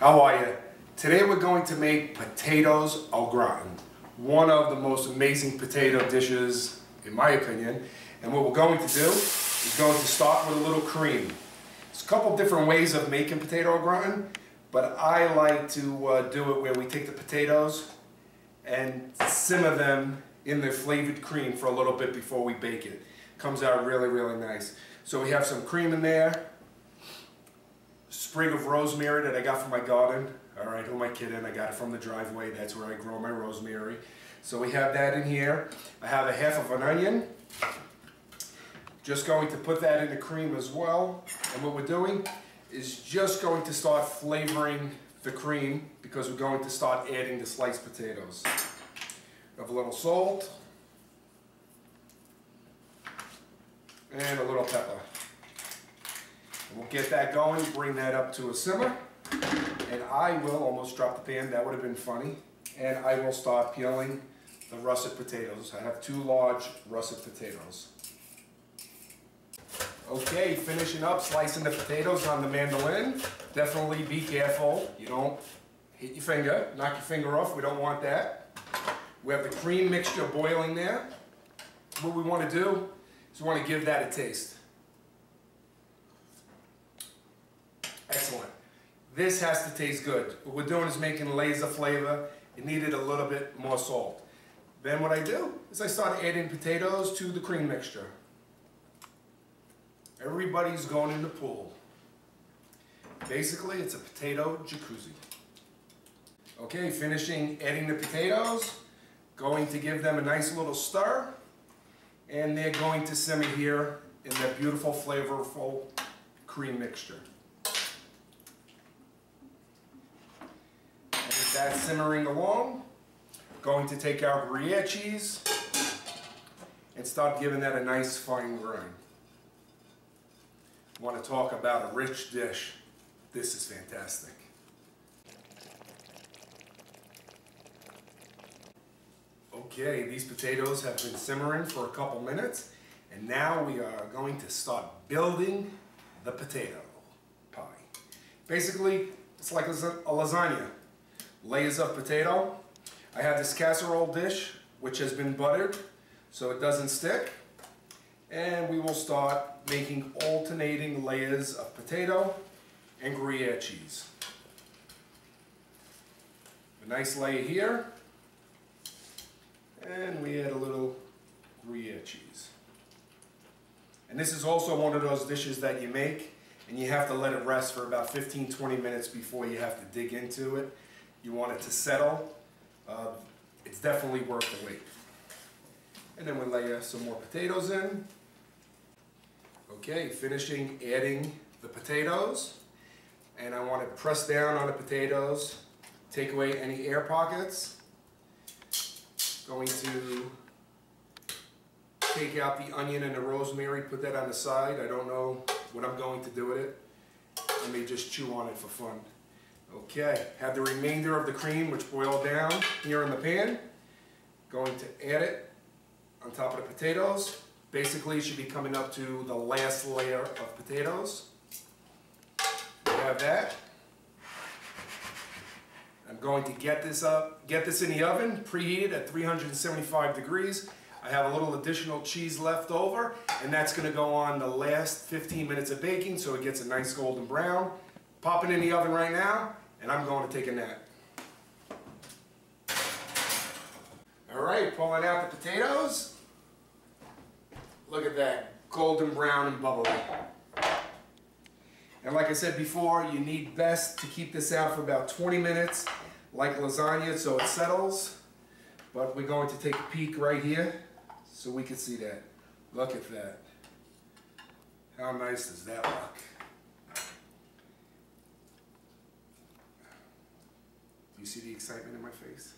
How are you? Today we're going to make potatoes au gratin, one of the most amazing potato dishes in my opinion. And what we're going to do is going to start with a little cream. There's a couple different ways of making potato au gratin, but I like to do it where we take the potatoes and simmer them in the flavored cream for a little bit before we bake it. Comes out really, really nice. So we have some cream in there, sprig of rosemary that I got from my garden. All right, who am I kidding? I got it from the driveway. That's where I grow my rosemary. So we have that in here. I have a half of an onion. Just going to put that in the cream as well. And what we're doing is just going to start flavoring the cream because we're going to start adding the sliced potatoes. We have a little salt and a little pepper. And we'll get that going, bring that up to a simmer, and I will almost drop the pan. That would have been funny. And I will start peeling the russet potatoes. I have 2 large russet potatoes. Okay, finishing up slicing the potatoes on the mandolin. Definitely be careful. You don't hit your finger, knock your finger off. We don't want that. We have the cream mixture boiling there. What we want to do is we want to give that a taste. Excellent. This has to taste good. What we're doing is making layers of flavor. It needed a little bit more salt. Then what I do is I start adding potatoes to the cream mixture. Everybody's going in the pool. Basically, it's a potato jacuzzi. Okay, finishing adding the potatoes. Going to give them a nice little stir. And they're going to simmer here in that beautiful, flavorful cream mixture. And with that simmering along, going to take our Gruyere cheese and start giving that a nice fine grind. Want to talk about a rich dish. This is fantastic. Okay, these potatoes have been simmering for a couple minutes, and now we are going to start building the potato pie. Basically, it's like a lasagna. Layers of potato. I have this casserole dish which has been buttered so it doesn't stick, and we will start making alternating layers of potato and Gruyere cheese. A nice layer here. And we add a little Gruyere cheese. And this is also one of those dishes that you make and you have to let it rest for about 15-20 minutes before you have to dig into it. You want it to settle. It's definitely worth the wait. And then we layer some more potatoes in. Okay, finishing adding the potatoes. And I want to press down on the potatoes, take away any air pockets. Going to take out the onion and the rosemary, put that on the side. I don't know what I'm going to do with it. I may just chew on it for fun. Okay, have the remainder of the cream which boiled down here in the pan. Going to add it on top of the potatoes. Basically, it should be coming up to the last layer of potatoes. We have that. I'm going to get this in the oven, preheated at 375 degrees. I have a little additional cheese left over, and that's going to go on the last 15 minutes of baking so it gets a nice golden brown. Pop it in the oven right now, and I'm going to take a nap. Alright, pulling out the potatoes. Look at that, golden brown and bubbly. And like I said before, you need best to keep this out for about 20 minutes, like lasagna, so it settles. But we're going to take a peek right here so we can see that. Look at that. How nice does that look? Do you see the excitement in my face?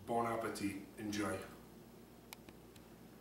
Bon appetit. Enjoy.